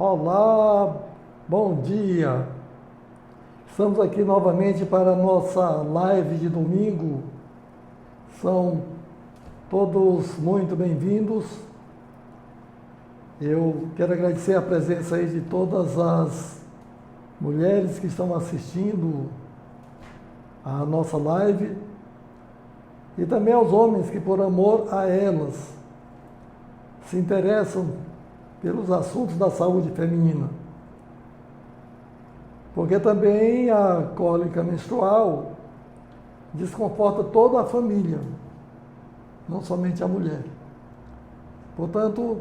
Olá, bom dia. Estamos aqui novamente para a nossa live de domingo. São todos muito bem-vindos. Eu quero agradecer a presença aí de todas as mulheres que estão assistindo a nossa live e também aos homens que, por amor a elas, se interessam pelos assuntos da saúde feminina. Porque também a cólica menstrual desconforta toda a família, não somente a mulher. Portanto,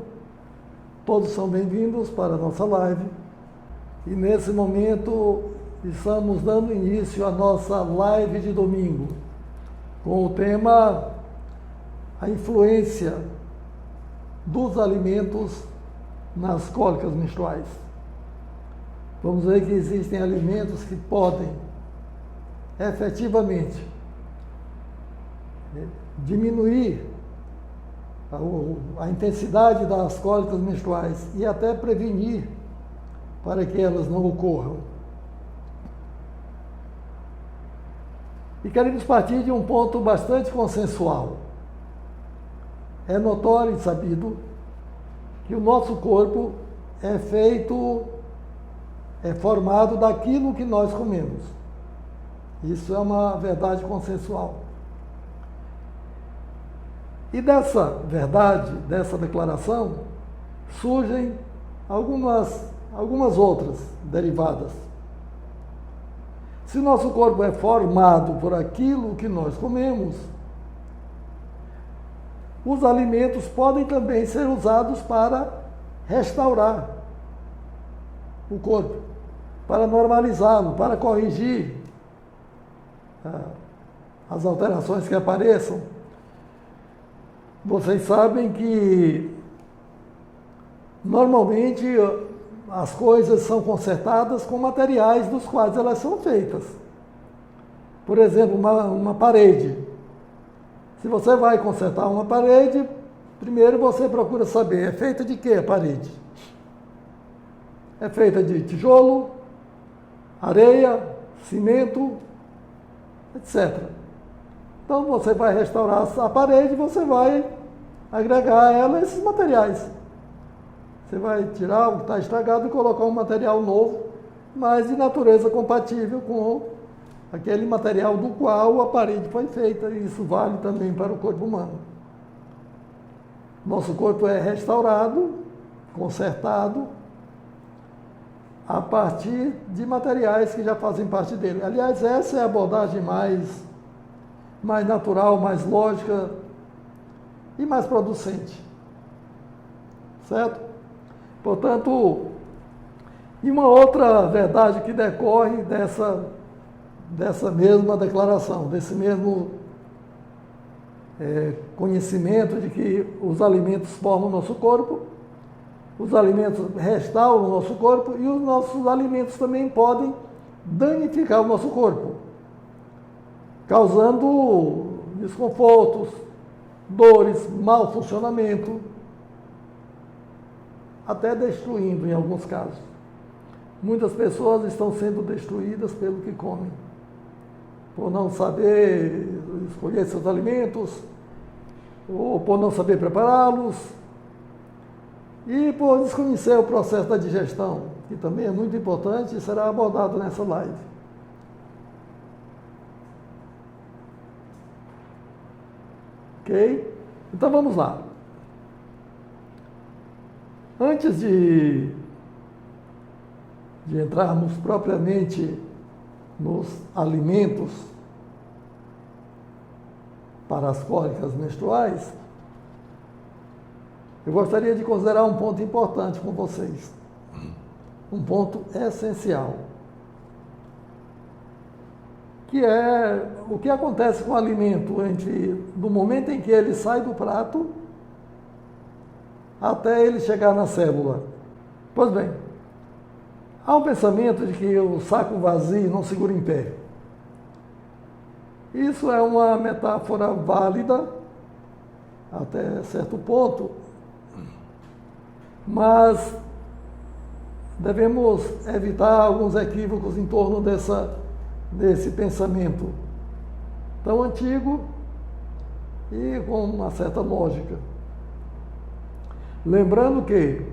todos são bem-vindos para a nossa live. E nesse momento estamos dando início à nossa live de domingo, com o tema a influência dos alimentos nas cólicas menstruais. Vamos ver que existem alimentos que podem efetivamente diminuir a intensidade das cólicas menstruais e até prevenir para que elas não ocorram. E queremos partir de um ponto bastante consensual. É notório e sabido que o nosso corpo é formado daquilo que nós comemos. Isso é uma verdade consensual. E dessa verdade, dessa declaração, surgem algumas outras derivadas. Se o nosso corpo é formado por aquilo que nós comemos, os alimentos podem também ser usados para restaurar o corpo, para normalizá-lo, para corrigir as alterações que apareçam. Vocês sabem que normalmente as coisas são consertadas com materiais dos quais elas são feitas. Por exemplo, uma parede. Se você vai consertar uma parede, primeiro você procura saber, é feita de quê a parede? É feita de tijolo, areia, cimento, etc. Então você vai restaurar a parede, você vai agregar a ela esses materiais. Você vai tirar o que está estragado e colocar um material novo, mas de natureza compatível com aquele material do qual a parede foi feita, e isso vale também para o corpo humano. Nosso corpo é restaurado, consertado, a partir de materiais que já fazem parte dele. Aliás, essa é a abordagem mais natural, mais lógica e mais producente. Certo? Portanto, e uma outra verdade que decorre dessa mesma declaração, desse mesmo conhecimento de que os alimentos formam o nosso corpo, os alimentos restauram o nosso corpo e os nossos alimentos também podem danificar o nosso corpo, causando desconfortos, dores, mau funcionamento, até destruindo em alguns casos. Muitas pessoas estão sendo destruídas pelo que comem, por não saber escolher seus alimentos, ou por não saber prepará-los, e por desconhecer o processo da digestão, que também é muito importante e será abordado nessa live. Ok? Então vamos lá. Antes de entrarmos propriamente nos alimentos para as cólicas menstruais, eu gostaria de considerar um ponto importante com vocês, um ponto essencial, que é o que acontece com o alimento do momento em que ele sai do prato até ele chegar na célula. Pois bem, há um pensamento de que o saco vazio não segura em pé. Isso é uma metáfora válida até certo ponto, mas devemos evitar alguns equívocos em torno desse pensamento tão antigo e com uma certa lógica. Lembrando que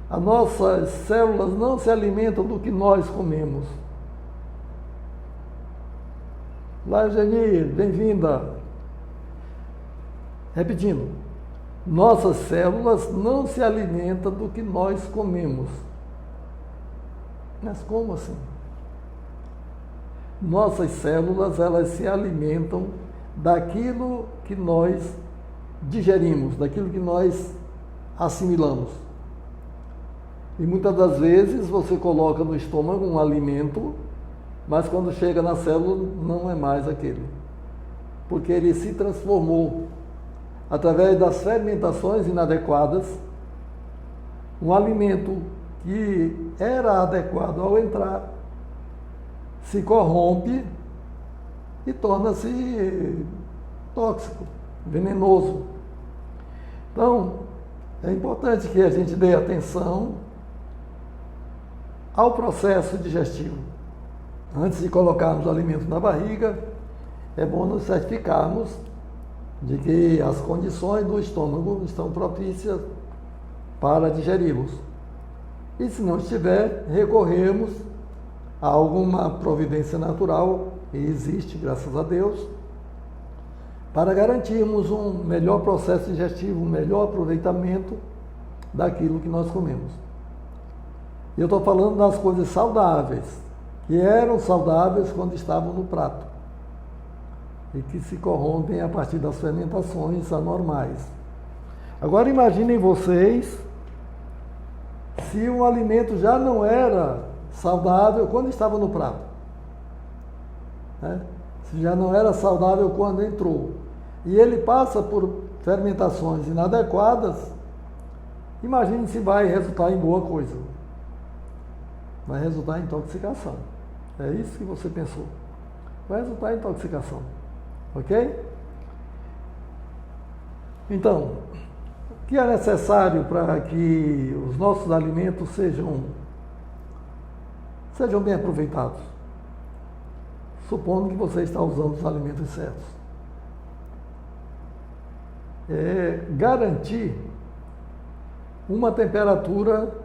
as nossas células não se alimentam do que nós comemos. Lá, Geni, bem-vinda. Repetindo, nossas células não se alimentam do que nós comemos. Mas como assim? Nossas células, elas se alimentam daquilo que nós digerimos, daquilo que nós assimilamos. E muitas das vezes você coloca no estômago um alimento, mas quando chega na célula não é mais aquele, porque ele se transformou através das fermentações inadequadas. Um alimento que era adequado ao entrar se corrompe e torna-se tóxico, venenoso. Então, é importante que a gente dê atenção ao processo digestivo. Antes de colocarmos o alimento na barriga, é bom nos certificarmos de que as condições do estômago estão propícias para digeri-los. E se não estiver, recorremos a alguma providência natural, e existe, graças a Deus, para garantirmos um melhor processo digestivo, um melhor aproveitamento daquilo que nós comemos. E eu estou falando das coisas saudáveis, que eram saudáveis quando estavam no prato, e que se corrompem a partir das fermentações anormais. Agora imaginem vocês se um alimento já não era saudável quando estava no prato, né? Se já não era saudável quando entrou, e ele passa por fermentações inadequadas, imagine se vai resultar em boa coisa. Vai resultar em intoxicação. É isso que você pensou. Vai resultar em intoxicação. Ok? Então, o que é necessário para que os nossos alimentos sejam bem aproveitados? Supondo que você está usando os alimentos certos. É garantir uma temperatura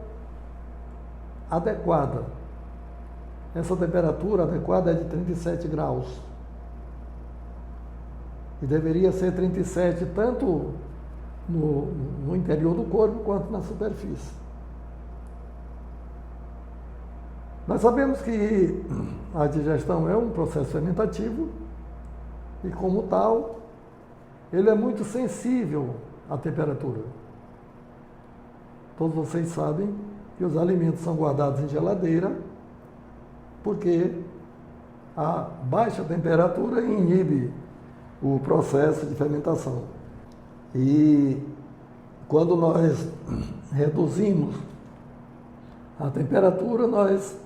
adequada. Essa temperatura adequada é de 37 graus. E deveria ser 37 tanto no interior do corpo quanto na superfície. Nós sabemos que a digestão é um processo fermentativo e, como tal, ele é muito sensível à temperatura. Todos vocês sabem que os alimentos são guardados em geladeira porque a baixa temperatura inibe o processo de fermentação. E quando nós reduzimos a temperatura, nós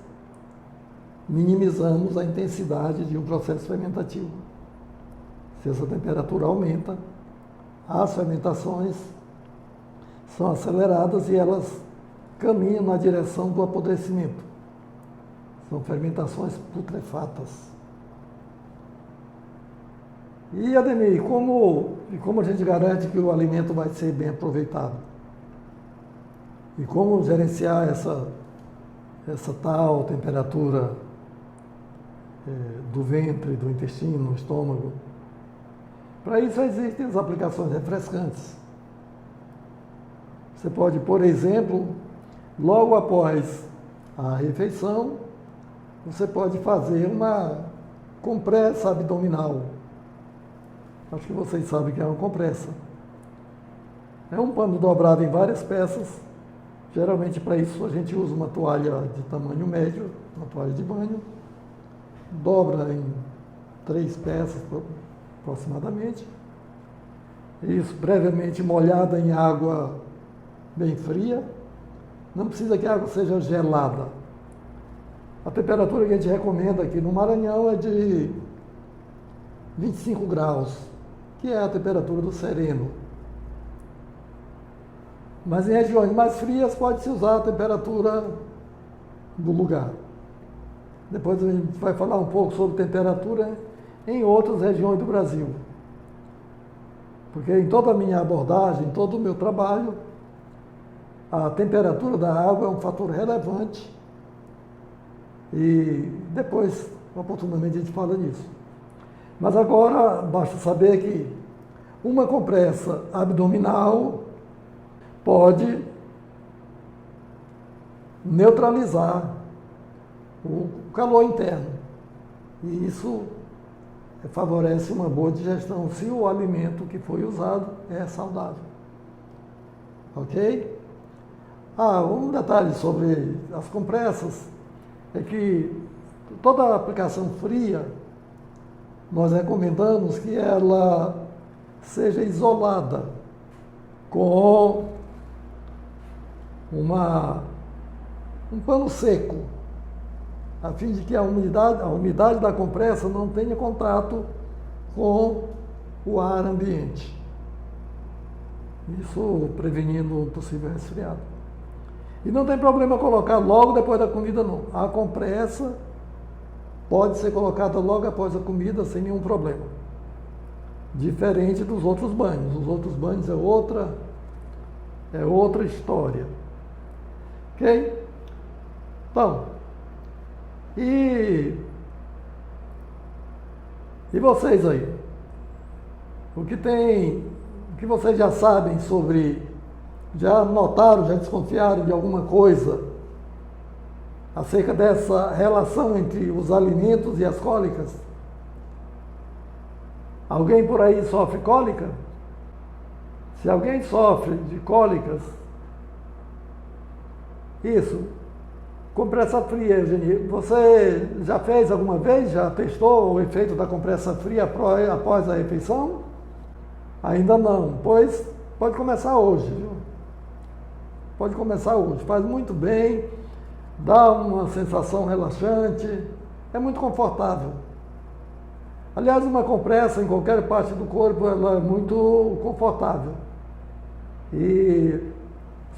minimizamos a intensidade de um processo fermentativo. Se essa temperatura aumenta, as fermentações são aceleradas e elas caminham na direção do apodrecimento. São fermentações putrefatas. E, Ademir, como a gente garante que o alimento vai ser bem aproveitado? E como gerenciar essa tal temperatura do ventre, do intestino, do estômago? Para isso existem as aplicações refrescantes. Você pode, por exemplo, logo após a refeição, você pode fazer uma compressa abdominal. Acho que vocês sabem que é uma compressa. É um pano dobrado em várias peças. Geralmente para isso a gente usa uma toalha de tamanho médio, uma toalha de banho. Dobra em 3 peças aproximadamente. Isso brevemente molhada em água bem fria. Não precisa que a água seja gelada. A temperatura que a gente recomenda aqui no Maranhão é de 25 graus, que é a temperatura do sereno. Mas em regiões mais frias pode-se usar a temperatura do lugar. Depois a gente vai falar um pouco sobre temperatura em outras regiões do Brasil. Porque em toda a minha abordagem, em todo o meu trabalho, a temperatura da água é um fator relevante e depois, oportunamente, a gente fala nisso. Mas agora basta saber que uma compressa abdominal pode neutralizar o calor interno. E isso favorece uma boa digestão se o alimento que foi usado é saudável. Ok? Um detalhe sobre as compressas é que toda aplicação fria, nós recomendamos que ela seja isolada com um pano seco, a fim de que a umidade da compressa não tenha contato com o ar ambiente. Isso prevenindo um possível resfriado. E não tem problema colocar logo depois da comida, não. A compressa pode ser colocada logo após a comida sem nenhum problema. Diferente dos outros banhos. Os outros banhos é outra história. Ok? Então, e vocês aí? O que vocês já sabem sobre, já notaram, já desconfiaram de alguma coisa acerca dessa relação entre os alimentos e as cólicas? Alguém por aí sofre cólica? Se alguém sofre de cólicas, isso, compressa fria, Eugênia. Você já fez alguma vez? Já testou o efeito da compressa fria após a refeição? Ainda não. Pois pode começar hoje, viu? Pode começar hoje. Faz muito bem, dá uma sensação relaxante, é muito confortável. Aliás, uma compressa em qualquer parte do corpo, ela é muito confortável. E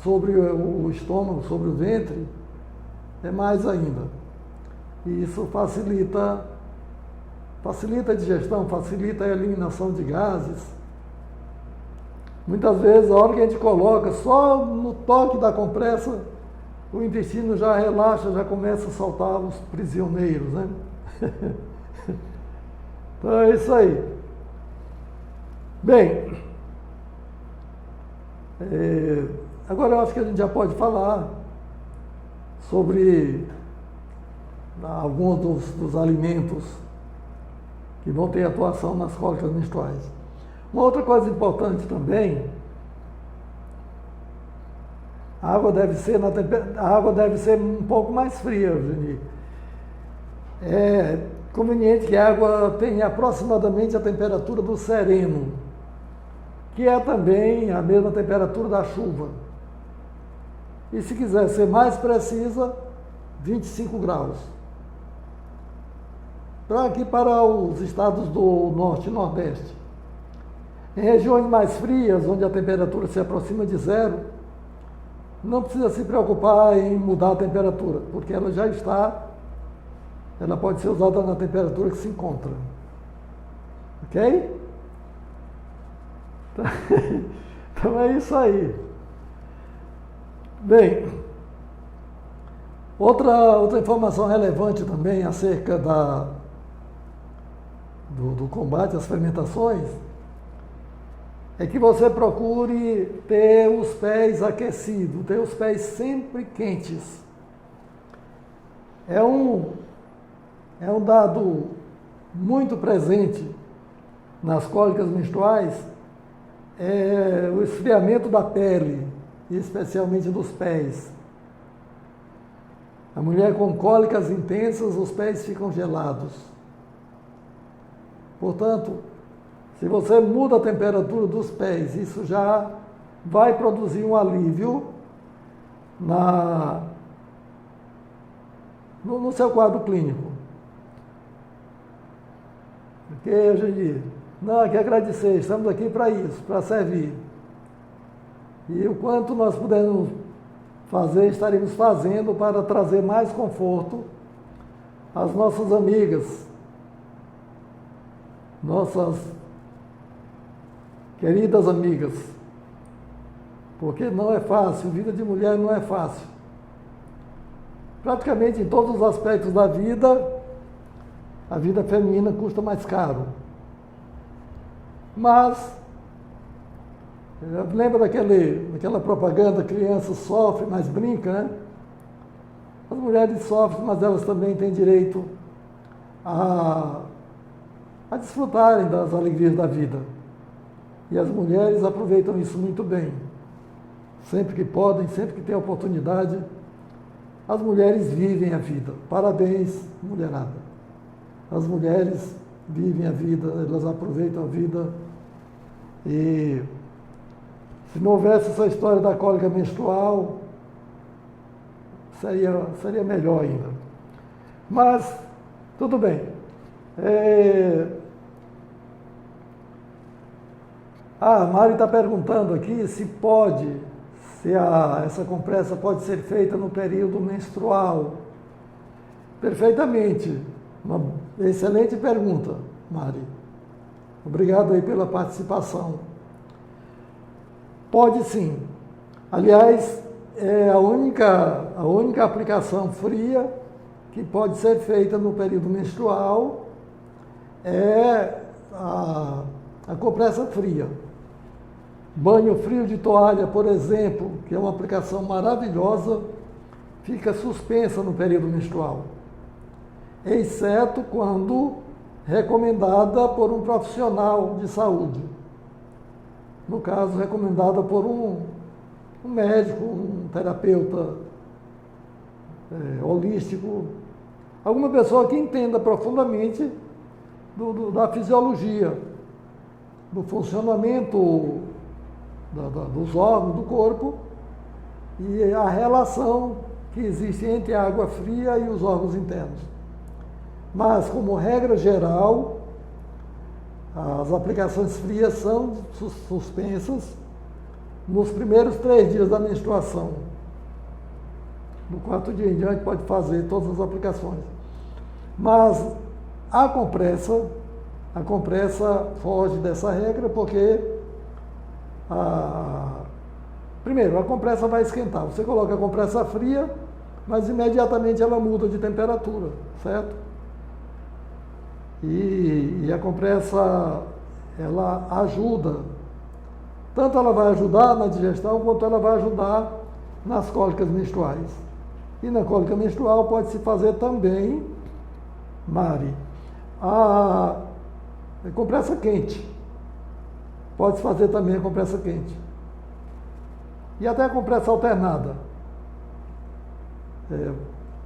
sobre o estômago, sobre o ventre, é mais ainda. E isso facilita a digestão, facilita a eliminação de gases. Muitas vezes, a hora que a gente coloca, só no toque da compressa, o intestino já relaxa, já começa a soltar os prisioneiros, né? Então é isso aí. Bem, agora eu acho que a gente já pode falar sobre alguns dos alimentos que vão ter atuação nas cólicas menstruais. Uma outra coisa importante também, a água deve ser um pouco mais fria, Eugênia. É conveniente que a água tenha aproximadamente a temperatura do sereno, que é também a mesma temperatura da chuva. E se quiser ser mais precisa, 25 graus. Aqui para os estados do Norte e Nordeste. Em regiões mais frias, onde a temperatura se aproxima de zero, não precisa se preocupar em mudar a temperatura, porque ela já está, ela pode ser usada na temperatura que se encontra. Ok? Então é isso aí. Bem, outra informação relevante também acerca do combate às fermentações é que você procure ter os pés aquecidos, ter os pés sempre quentes. É um dado muito presente nas cólicas menstruais, é o esfriamento da pele, especialmente dos pés. A mulher com cólicas intensas, os pés ficam gelados. Portanto, se você muda a temperatura dos pés, isso já vai produzir um alívio no seu quadro clínico. Ok, Eugênia? Não, quero agradecer, estamos aqui para isso, para servir. E o quanto nós pudermos fazer, estaremos fazendo para trazer mais conforto às nossas amigas, nossas queridas amigas, porque não é fácil, vida de mulher não é fácil. Praticamente em todos os aspectos da vida, a vida feminina custa mais caro. Mas, lembra daquela propaganda, criança sofre, mas brinca, né? As mulheres sofrem, mas elas também têm direito a desfrutarem das alegrias da vida. E as mulheres aproveitam isso muito bem. Sempre que podem, sempre que têm oportunidade, as mulheres vivem a vida. Parabéns, mulherada. As mulheres vivem a vida, elas aproveitam a vida. E se não houvesse essa história da cólica menstrual, seria melhor ainda. Mas, tudo bem. A Mari está perguntando aqui se essa compressa pode ser feita no período menstrual. Perfeitamente. Uma excelente pergunta, Mari. Obrigado aí pela participação. Pode sim. Aliás, a única aplicação fria que pode ser feita no período menstrual é a compressa fria. Banho frio de toalha, por exemplo, que é uma aplicação maravilhosa, fica suspensa no período menstrual, exceto quando recomendada por um profissional de saúde. No caso, recomendada por um médico, um terapeuta holístico, alguma pessoa que entenda profundamente da fisiologia, do funcionamento dos órgãos do corpo e a relação que existe entre a água fria e os órgãos internos. Mas, como regra geral, as aplicações frias são suspensas nos primeiros 3 dias da menstruação. No 4º dia em diante pode fazer todas as aplicações. Mas a compressa foge dessa regra porque primeiro, a compressa vai esquentar. Você coloca a compressa fria, mas imediatamente ela muda de temperatura, certo? E a compressa, ela ajuda. Tanto ela vai ajudar na digestão, quanto ela vai ajudar nas cólicas menstruais. E na cólica menstrual pode-se fazer também, Mari, a compressa quente. Pode-se fazer também a compressa quente. E até a compressa alternada.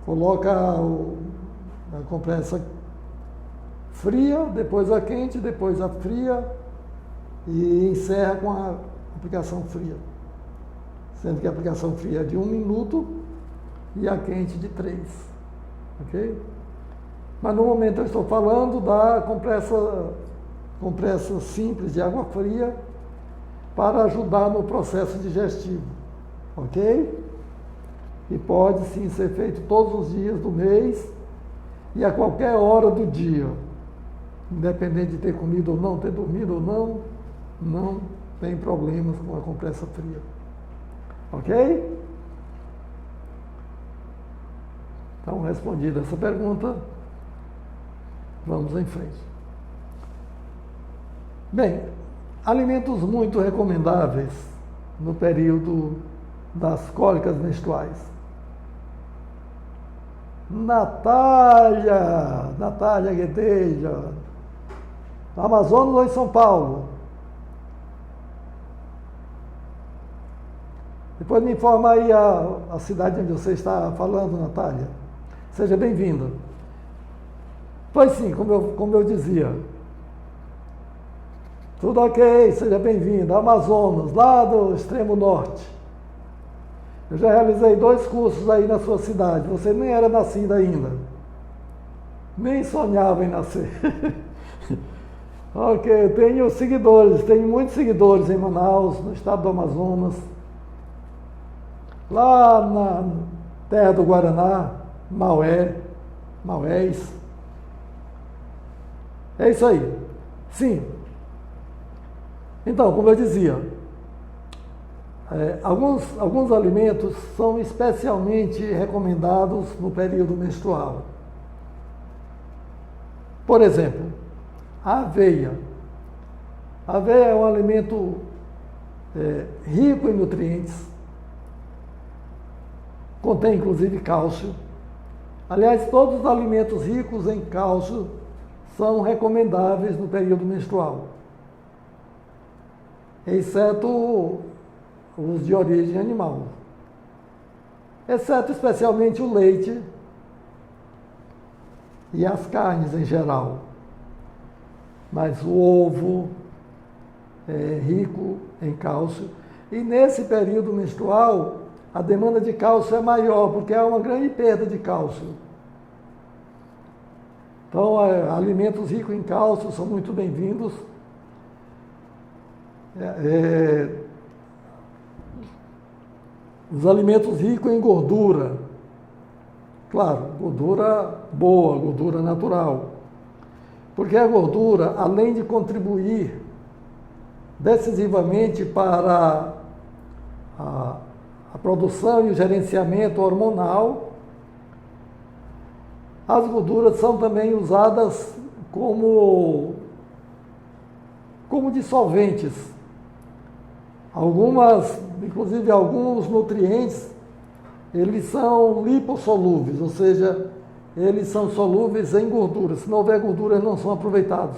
Coloca a compressa fria, depois a quente, depois a fria e encerra com a aplicação fria. Sendo que a aplicação fria é de 1 minuto e a quente de 3. Ok? Mas no momento eu estou falando da compressa simples de água fria para ajudar no processo digestivo, ok? E pode sim ser feito todos os dias do mês e a qualquer hora do dia, independente de ter comido ou não, ter dormido ou não tem problemas com a compressa fria, ok? Então, respondida essa pergunta, vamos em frente. Bem, alimentos muito recomendáveis no período das cólicas menstruais. Natália Guedeja, Amazonas ou em São Paulo? Depois me informa aí a cidade onde você está falando, Natália. Seja bem-vinda. Pois sim, como eu dizia. Tudo ok, seja bem-vindo. Amazonas, lá do extremo norte. Eu já realizei 2 cursos aí na sua cidade. Você nem era nascida ainda. Nem sonhava em nascer. Ok, eu tenho muitos seguidores em Manaus, no estado do Amazonas. lá na terra do Guaraná, Maués. É isso aí. Sim. Então, como eu dizia, alguns alimentos são especialmente recomendados no período menstrual. Por exemplo, a aveia. A aveia é um alimento rico em nutrientes, contém inclusive cálcio. Aliás, todos os alimentos ricos em cálcio são recomendáveis no período menstrual, exceto os de origem animal, exceto especialmente o leite e as carnes em geral. Mas o ovo é rico em cálcio, e nesse período menstrual a demanda de cálcio é maior, porque há uma grande perda de cálcio. Então, alimentos ricos em cálcio são muito bem-vindos. Os alimentos ricos em gordura, claro, gordura boa, gordura natural, porque a gordura, além de contribuir decisivamente para a produção e o gerenciamento hormonal, as gorduras são também usadas como dissolventes. Inclusive alguns nutrientes, eles são lipossolúveis, ou seja, eles são solúveis em gordura. Se não houver gordura, eles não são aproveitados.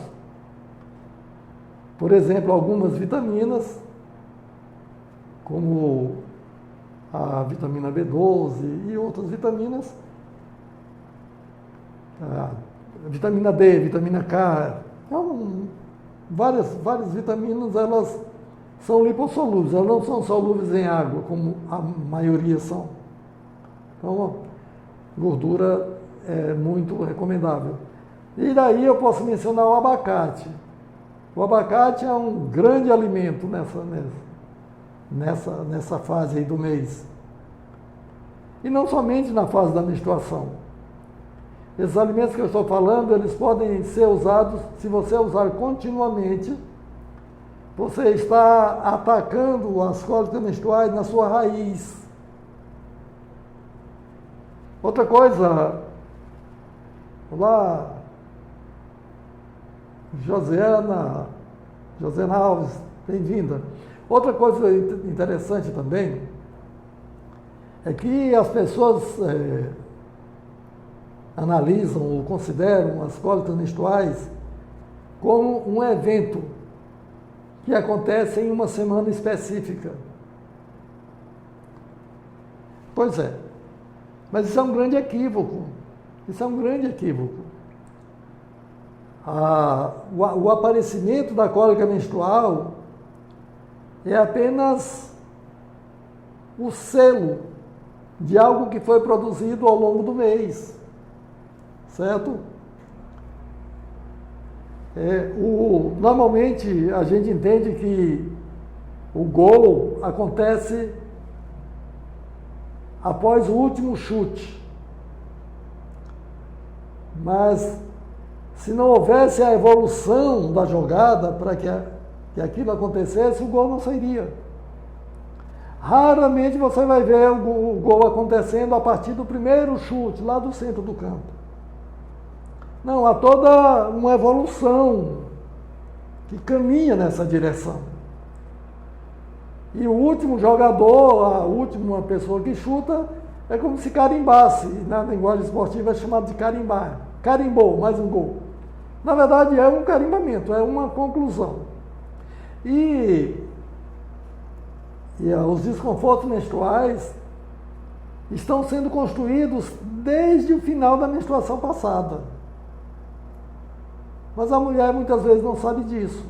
Por exemplo, algumas vitaminas, como a vitamina B12 e outras vitaminas, a vitamina D, vitamina K, várias vitaminas, elas são lipossolúveis, elas não são solúveis em água, como a maioria são. Então, gordura é muito recomendável. E daí eu posso mencionar o abacate. O abacate é um grande alimento nessa fase aí do mês. E não somente na fase da menstruação. Esses alimentos que eu estou falando, eles podem ser usados, se você usar continuamente, você está atacando as cólicas menstruais na sua raiz. Outra coisa, olá, Josiana Alves, bem-vinda. Outra coisa interessante também é que as pessoas analisam ou consideram as cólicas menstruais como um evento que acontece em uma semana específica. Pois é, mas isso é um grande equívoco. Isso é um grande equívoco. O aparecimento da cólica menstrual é apenas o selo de algo que foi produzido ao longo do mês, certo? Normalmente a gente entende que o gol acontece após o último chute, mas se não houvesse a evolução da jogada para que aquilo acontecesse, o gol não sairia. Raramente você vai ver o gol acontecendo a partir do primeiro chute, lá do centro do campo. Não, há toda uma evolução que caminha nessa direção. E o último jogador, a última pessoa que chuta, é como se carimbasse. Na linguagem esportiva é chamado de carimbar. Carimbou, mais um gol. Na verdade, é um carimbamento, é uma conclusão. E os desconfortos menstruais estão sendo construídos desde o final da menstruação passada. Mas a mulher muitas vezes não sabe disso,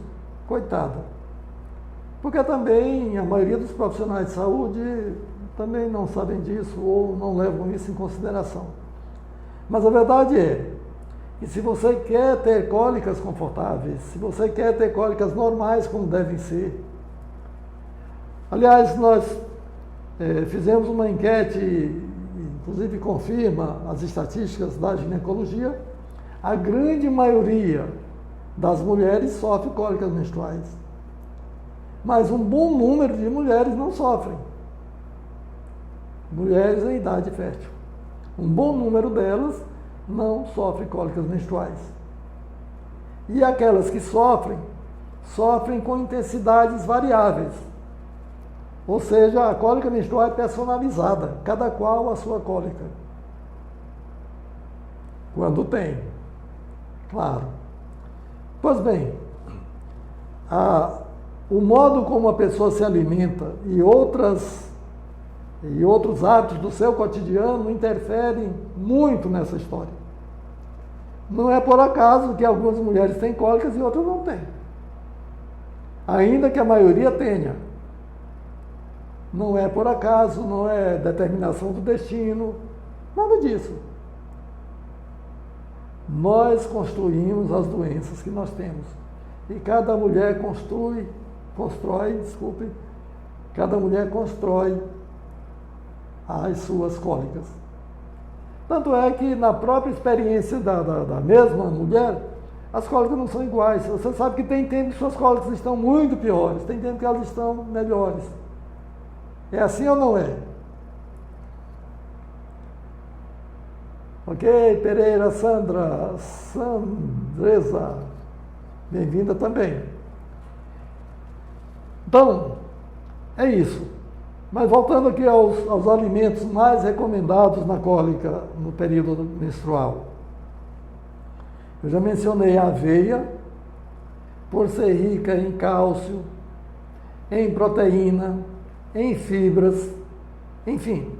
coitada. Porque também a maioria dos profissionais de saúde também não sabem disso ou não levam isso em consideração. Mas a verdade é que se você quer ter cólicas confortáveis, se você quer ter cólicas normais como devem ser, aliás, nós Fizemos uma enquete, inclusive confirma as estatísticas da ginecologia, a grande maioria das mulheres sofre cólicas menstruais. Mas um bom número de mulheres não sofrem. Mulheres em idade fértil. Um bom número delas não sofrem cólicas menstruais. E aquelas que sofrem, sofrem com intensidades variáveis. Ou seja, a cólica menstrual é personalizada, cada qual a sua cólica. Quando tem, claro. Pois bem, o modo como a pessoa se alimenta e outros hábitos do seu cotidiano interferem muito nessa história. Não é por acaso que algumas mulheres têm cólicas e outras não têm. Ainda que a maioria tenha. Não é por acaso, não é determinação do destino, nada disso. Nós construímos as doenças que nós temos. E cada mulher cada mulher constrói as suas cólicas. Tanto é que na própria experiência da mesma mulher, as cólicas não são iguais. Você sabe que tem tempo que suas cólicas estão muito piores, tem tempo que elas estão melhores. É assim ou não é? Ok, Pereira, Sandresa, bem-vinda também. Então, é isso. Mas voltando aqui aos alimentos mais recomendados na cólica no período menstrual. Eu já mencionei a aveia, por ser rica em cálcio, em proteína, em fibras, enfim.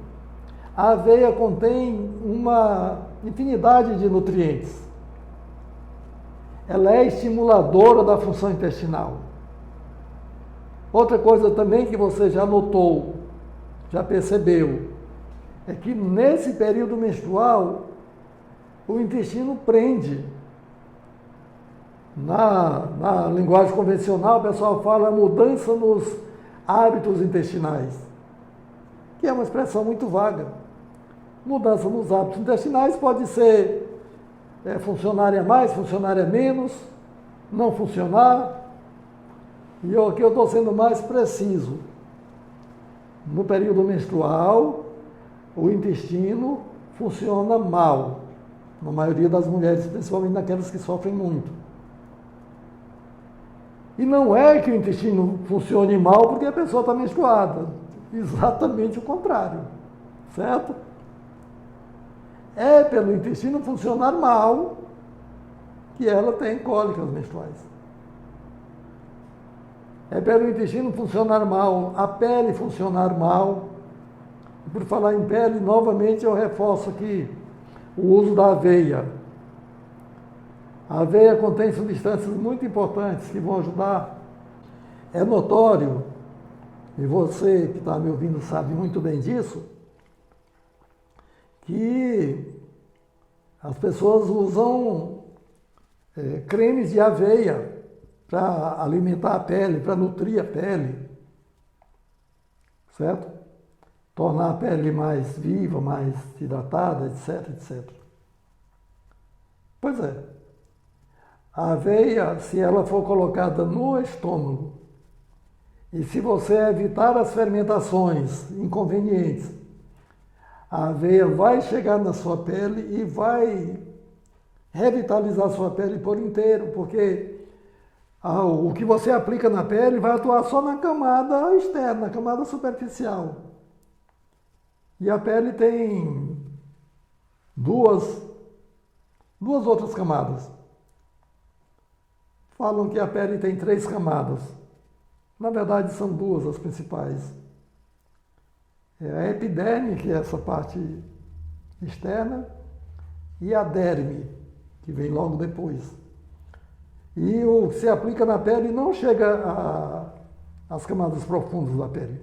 A aveia contém uma infinidade de nutrientes. Ela é estimuladora da função intestinal. Outra coisa também que você já notou, já percebeu, é que nesse período menstrual, o intestino prende. Na linguagem convencional, o pessoal fala mudança nos hábitos intestinais, que é uma expressão muito vaga. Mudança nos hábitos intestinais pode ser funcionar a mais, funcionar a menos, não funcionar. E aqui eu estou sendo mais preciso. No período menstrual, o intestino funciona mal, na maioria das mulheres, principalmente naquelas que sofrem muito. E não é que o intestino funcione mal porque a pessoa está menstruada. Exatamente o contrário. Certo? É pelo intestino funcionar mal que ela tem cólicas menstruais. É pelo intestino funcionar mal, a pele funcionar mal. Por falar em pele, novamente eu reforço aqui o uso da aveia. A aveia contém substâncias muito importantes que vão ajudar. É notório, e você que está me ouvindo sabe muito bem disso, que as pessoas usam cremes de aveia para alimentar a pele, para nutrir a pele, certo? Tornar a pele mais viva, mais hidratada, etc, etc. Pois é. A aveia, se ela for colocada no estômago, e se você evitar as fermentações inconvenientes, a aveia vai chegar na sua pele e vai revitalizar a sua pele por inteiro, porque o que você aplica na pele vai atuar só na camada externa, na camada superficial. E a pele tem duas outras camadas. Falam que a pele tem 3 camadas. Na verdade, são 2 as principais. É a epiderme, que é essa parte externa, e a derme, que vem logo depois. E o que se aplica na pele não chega às camadas profundas da pele.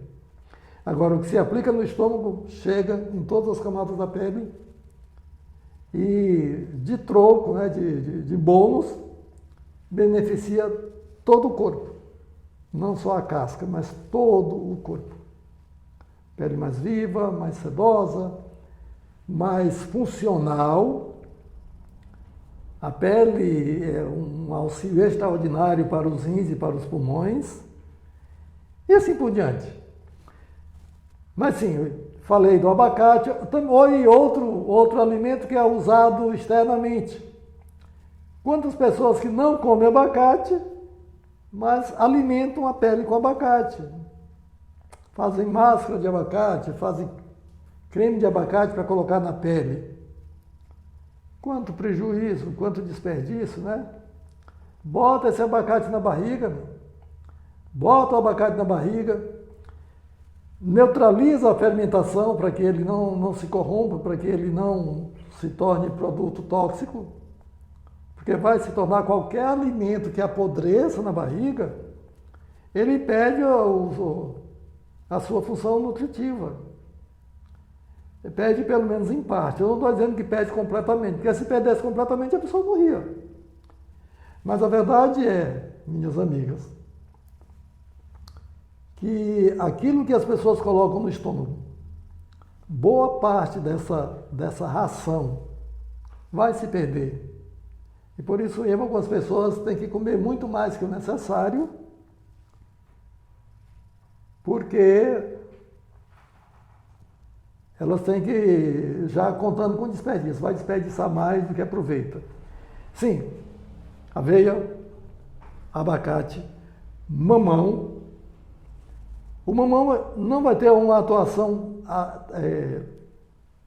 Agora, o que se aplica no estômago chega em todas as camadas da pele e, de troco, né, de bônus, beneficia todo o corpo. Não só a casca, mas todo o corpo. Pele mais viva, mais sedosa, mais funcional. A pele é um auxílio extraordinário para os rins e para os pulmões. E assim por diante. Mas sim, falei do abacate, e outro alimento que é usado externamente. Quantas pessoas que não comem abacate, mas alimentam a pele com abacate. Fazem máscara de abacate, fazem creme de abacate para colocar na pele. Quanto prejuízo, quanto desperdício, né? Bota esse abacate na barriga, bota o abacate na barriga, neutraliza a fermentação para que ele não se corrompa, para que ele não se torne produto tóxico. Porque vai se tornar qualquer alimento que apodreça na barriga, ele perde a sua função nutritiva. Ele perde pelo menos em parte. Eu não estou dizendo que perde completamente, porque se perdesse completamente a pessoa morria. Mas a verdade é, minhas amigas, que aquilo que as pessoas colocam no estômago, boa parte dessa ração vai se perder. E por isso mesmo algumas pessoas têm que comer muito mais que o necessário, porque elas têm que, já contando com desperdício, vai desperdiçar mais do que aproveita. Sim, aveia, abacate, mamão. O mamão não vai ter uma atuação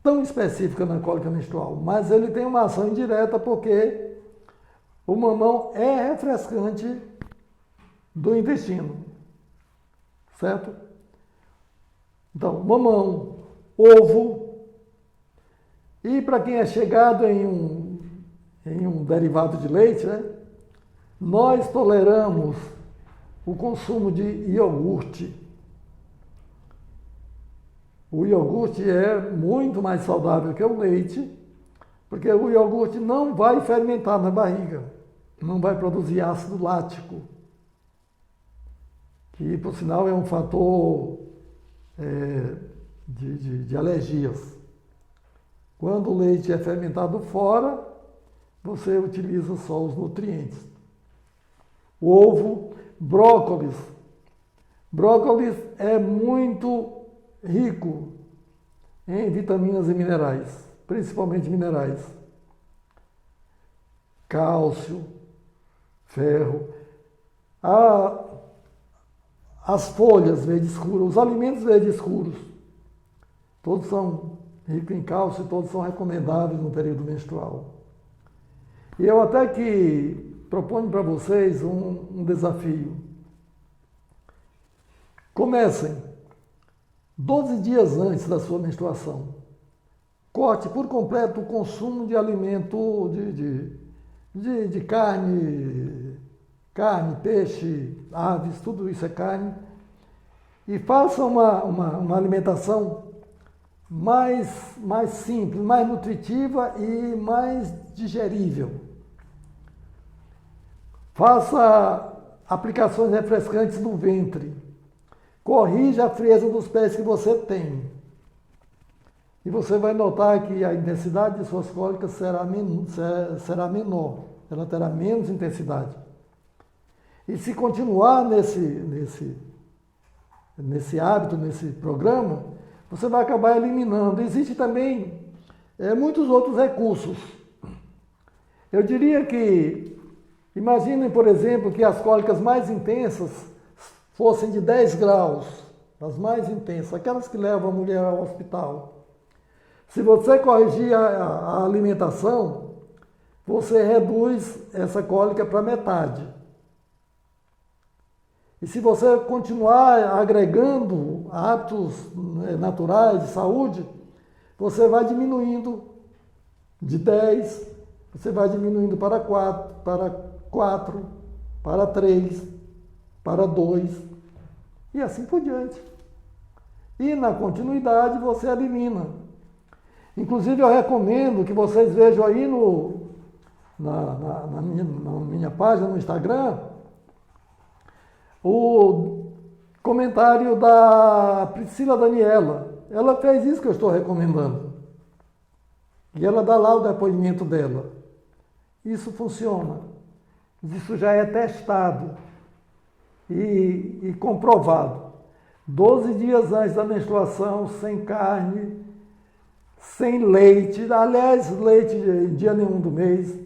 tão específica na cólica menstrual, mas ele tem uma ação indireta porque o mamão é refrescante do intestino, certo? Então, mamão, ovo, e para quem é chegado em um derivado de leite, né, nós toleramos o consumo de iogurte. O iogurte é muito mais saudável que o leite, porque o iogurte não vai fermentar na barriga, não vai produzir ácido lático, que por sinal é um fator de alergias. Quando o leite é fermentado fora, você utiliza só os nutrientes. O ovo, brócolis. Brócolis é muito rico em vitaminas e minerais, principalmente minerais. Cálcio, ferro. As folhas verde escuras, os alimentos verde escuros, todos são ricos em cálcio e todos são recomendáveis no período menstrual. E eu até que proponho para vocês um desafio. Comecem 12 dias antes da sua menstruação. Corte por completo o consumo de alimento de carne, peixe, aves, tudo isso é carne. E faça uma alimentação mais simples, mais nutritiva e mais digerível. Faça aplicações refrescantes no ventre. Corrija a frieza dos pés que você tem. E você vai notar que a intensidade de suas cólicas será menor. Ela terá menos intensidade. E se continuar nesse hábito, nesse programa, você vai acabar eliminando. Existem também muitos outros recursos. Eu diria que, imaginem, por exemplo, que as cólicas mais intensas fossem de 10 graus, as mais intensas, aquelas que levam a mulher ao hospital. Se você corrigir a alimentação, você reduz essa cólica para metade. E se você continuar agregando hábitos naturais de saúde, você vai diminuindo de 10, você vai diminuindo para 4, para 3, para 2 e assim por diante. E na continuidade você elimina. Inclusive eu recomendo que vocês vejam aí na minha página no Instagram Comentário da Priscila Daniela. Ela fez isso que eu estou recomendando. E ela dá lá o depoimento dela. Isso funciona. Isso já é testado e comprovado. 12 dias antes da menstruação, sem carne, sem leite. Aliás, leite em dia nenhum do mês.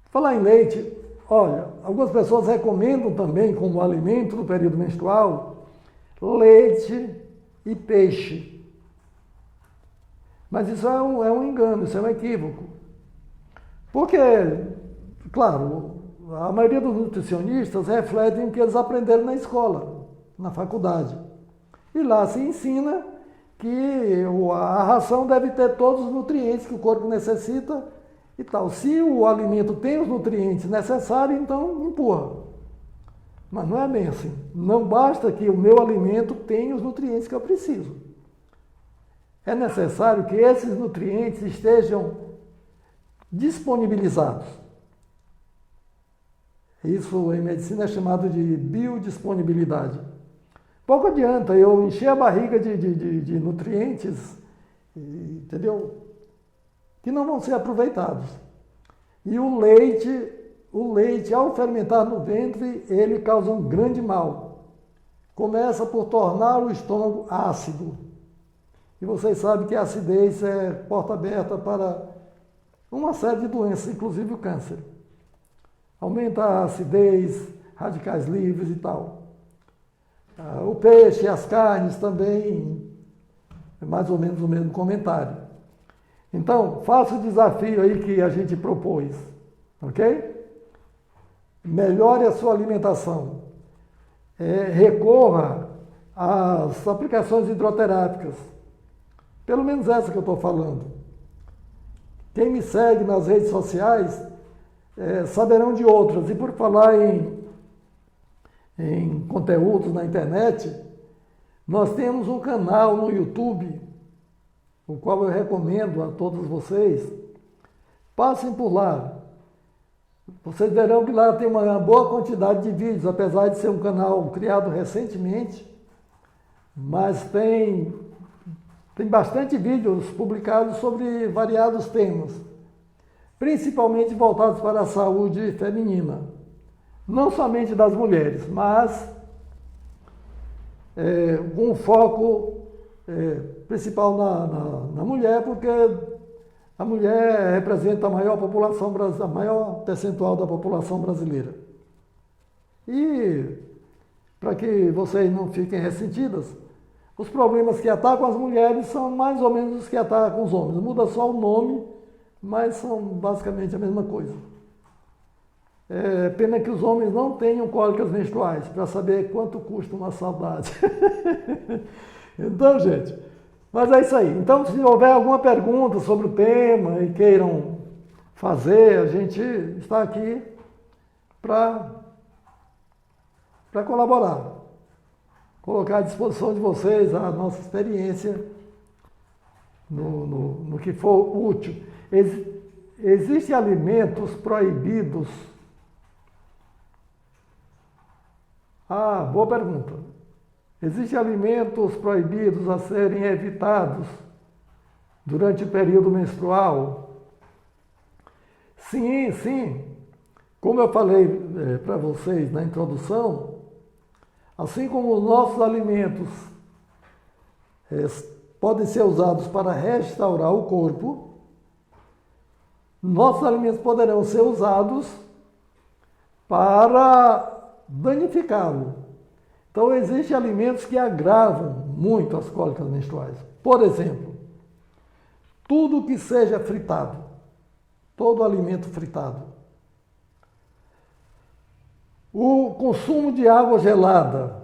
Falar em leite, olha, algumas pessoas recomendam também como alimento no período menstrual leite e peixe. Mas isso é um engano, isso é um equívoco. Porque, claro, a maioria dos nutricionistas refletem o que eles aprenderam na escola, na faculdade. E lá se ensina que a ração deve ter todos os nutrientes que o corpo necessita e tal. Se o alimento tem os nutrientes necessários, então empurra. Mas não é bem assim. Não basta que o meu alimento tenha os nutrientes que eu preciso. É necessário que esses nutrientes estejam disponibilizados. Isso em medicina é chamado de biodisponibilidade. Pouco adianta eu encher a barriga de nutrientes, entendeu? Que não vão ser aproveitados. E o leite, ao fermentar no ventre, ele causa um grande mal. Começa por tornar o estômago ácido. E vocês sabem que a acidez é porta aberta para uma série de doenças, inclusive o câncer. Aumenta a acidez, radicais livres e tal. O peixe e as carnes também, é mais ou menos o mesmo comentário. Então, faça o desafio aí que a gente propôs, ok? Melhore a sua alimentação. Recorra às aplicações hidroterápicas. Pelo menos essa que eu estou falando. Quem me segue nas redes sociais saberão de outras. E por falar em conteúdos na internet, nós temos um canal no YouTube, o qual eu recomendo a todos vocês. Passem por lá. Vocês verão que lá tem uma boa quantidade de vídeos, apesar de ser um canal criado recentemente, mas tem bastante vídeos publicados sobre variados temas, principalmente voltados para a saúde feminina. Não somente das mulheres, mas com um foco principal na mulher, porque a mulher representa a maior percentual da população brasileira. E, para que vocês não fiquem ressentidas, os problemas que atacam as mulheres são mais ou menos os que atacam os homens. Muda só o nome, mas são basicamente a mesma coisa. É pena que os homens não tenham cólicas menstruais, para saber quanto custa uma saudade. Então, gente, mas é isso aí. Então, se houver alguma pergunta sobre o tema e queiram fazer, a gente está aqui para colaborar. Colocar à disposição de vocês a nossa experiência no que for útil. Existem alimentos proibidos? Boa pergunta. Existem alimentos proibidos a serem evitados durante o período menstrual? Sim, sim. Como eu falei para vocês na introdução, assim como os nossos alimentos podem ser usados para restaurar o corpo, nossos alimentos poderão ser usados para danificá-lo. Então, existem alimentos que agravam muito as cólicas menstruais. Por exemplo, tudo que seja fritado, todo alimento fritado. O consumo de água gelada,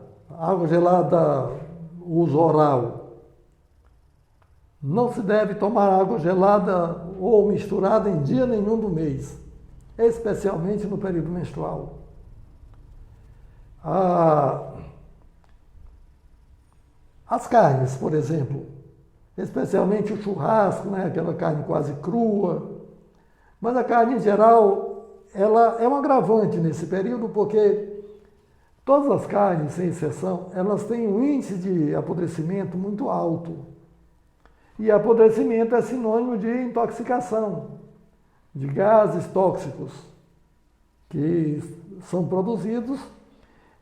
uso oral. Não se deve tomar água gelada ou misturada em dia nenhum do mês, especialmente no período menstrual. As carnes, por exemplo, especialmente o churrasco, né, aquela carne quase crua, mas a carne em geral, ela é um agravante nesse período porque Todas as carnes, sem exceção, elas têm um índice de apodrecimento muito alto. E apodrecimento é sinônimo de intoxicação, de gases tóxicos que são produzidos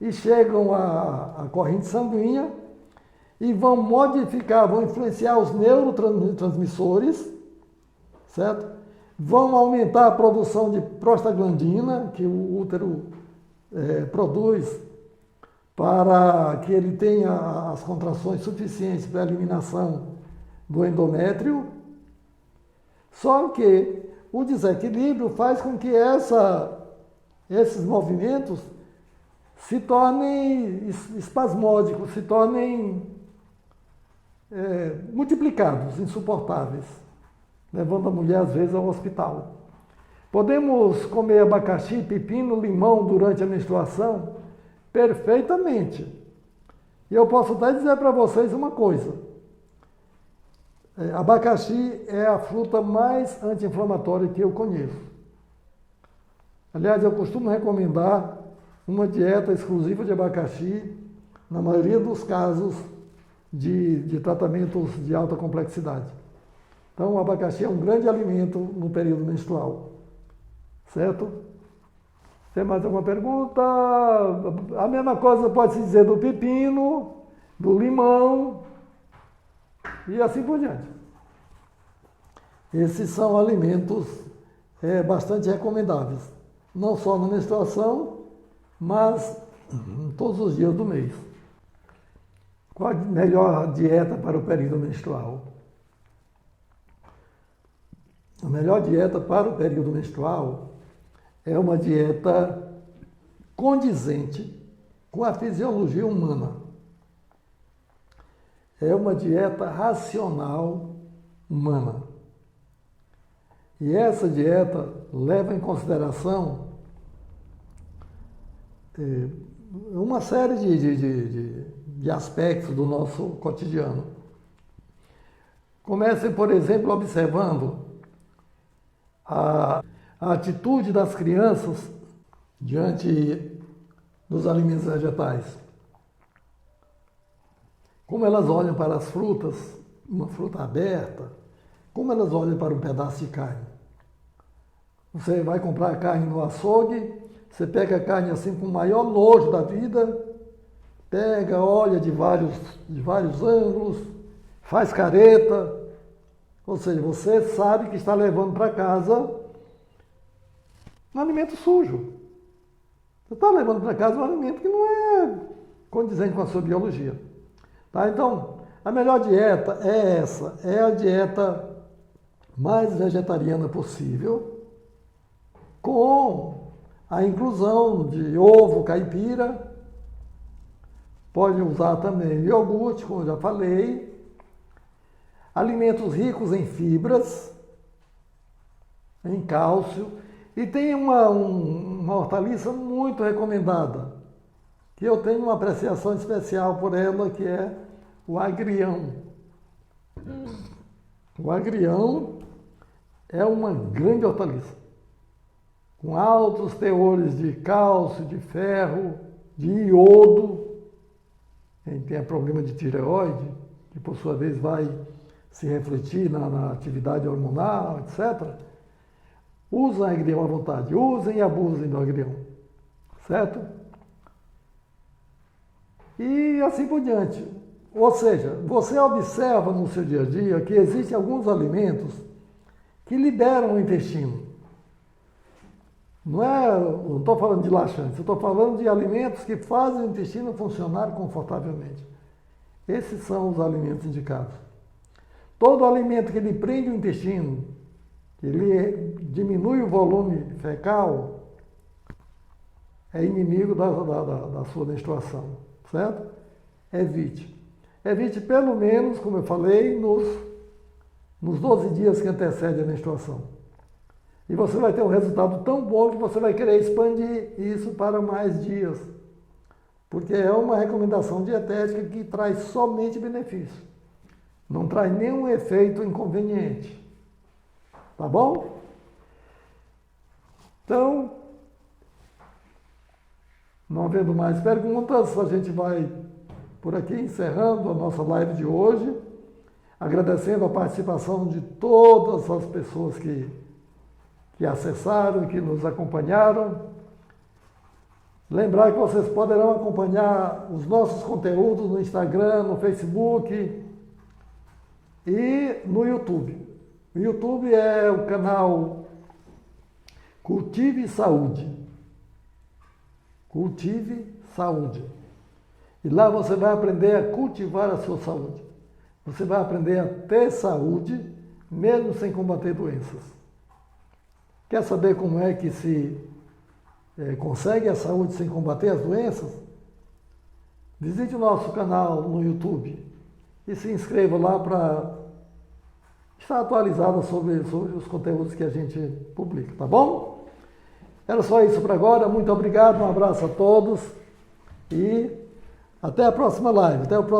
e chegam à corrente sanguínea e vão modificar, vão influenciar os neurotransmissores, certo? Vão aumentar a produção de prostaglandina, que o útero produz para que ele tenha as contrações suficientes para a eliminação do endométrio. Só que o desequilíbrio faz com que esses movimentos se tornem espasmódicos, se tornem multiplicados, insuportáveis, levando a mulher às vezes ao hospital. Podemos comer abacaxi, pepino, limão durante a menstruação? Perfeitamente. E eu posso até dizer para vocês uma coisa. Abacaxi é a fruta mais anti-inflamatória que eu conheço. Aliás, eu costumo recomendar uma dieta exclusiva de abacaxi na maioria dos casos de tratamentos de alta complexidade. Então, o abacaxi é um grande alimento no período menstrual. Certo? Tem mais alguma pergunta? A mesma coisa pode-se dizer do pepino, do limão e assim por diante. Esses são alimentos bastante recomendáveis, não só na menstruação, mas todos os dias do mês. Qual a melhor dieta para o período menstrual? A melhor dieta para o período menstrual é uma dieta condizente com a fisiologia humana. É uma dieta racional humana. E essa dieta leva em consideração uma série de aspectos do nosso cotidiano. Comecem, por exemplo, observando a atitude das crianças diante dos alimentos vegetais. Como elas olham para as frutas, uma fruta aberta, como elas olham para um pedaço de carne. Você vai comprar carne no açougue, você pega a carne assim com o maior nojo da vida, pega, olha de vários ângulos, faz careta, ou seja, você sabe que está levando para casa um alimento sujo. Você está levando para casa um alimento que não é condizente com a sua biologia. Tá? Então, a melhor dieta é essa, é a dieta mais vegetariana possível, com a inclusão de ovo caipira, pode usar também iogurte, como eu já falei, alimentos ricos em fibras, em cálcio, e tem uma hortaliça muito recomendada, que eu tenho uma apreciação especial por ela, que é o agrião. O agrião é uma grande hortaliça, com altos teores de cálcio, de ferro, de iodo. Quem tem problema de tireoide, que por sua vez vai se refletir na atividade hormonal, etc., usem agrião à vontade, usem e abusem do agrião, certo? E assim por diante. Ou seja, você observa no seu dia a dia que existem alguns alimentos que liberam o intestino. Não estou falando de laxantes, eu estou falando de alimentos que fazem o intestino funcionar confortavelmente. Esses são os alimentos indicados. Todo alimento que ele prende o intestino, que ele diminui o volume fecal, é inimigo da sua menstruação, certo? Evite. Evite pelo menos, como eu falei, nos 12 dias que antecedem a menstruação. E você vai ter um resultado tão bom que você vai querer expandir isso para mais dias. Porque é uma recomendação dietética que traz somente benefício. Não traz nenhum efeito inconveniente. Tá bom? Então, Não havendo mais perguntas, a gente vai por aqui encerrando a nossa live de hoje, agradecendo a participação de todas as pessoas que acessaram e que nos acompanharam. Lembrar que vocês poderão acompanhar os nossos conteúdos no Instagram, no Facebook e no YouTube. O YouTube é o canal Cultive Saúde. Cultive Saúde. E lá você vai aprender a cultivar a sua saúde. Você vai aprender a ter saúde, mesmo sem combater doenças. Quer saber como é que se consegue a saúde sem combater as doenças? Visite o nosso canal no YouTube e se inscreva lá para estar atualizado sobre os conteúdos que a gente publica, tá bom? Era só isso para agora. Muito obrigado, um abraço a todos e até a próxima live. Até o próximo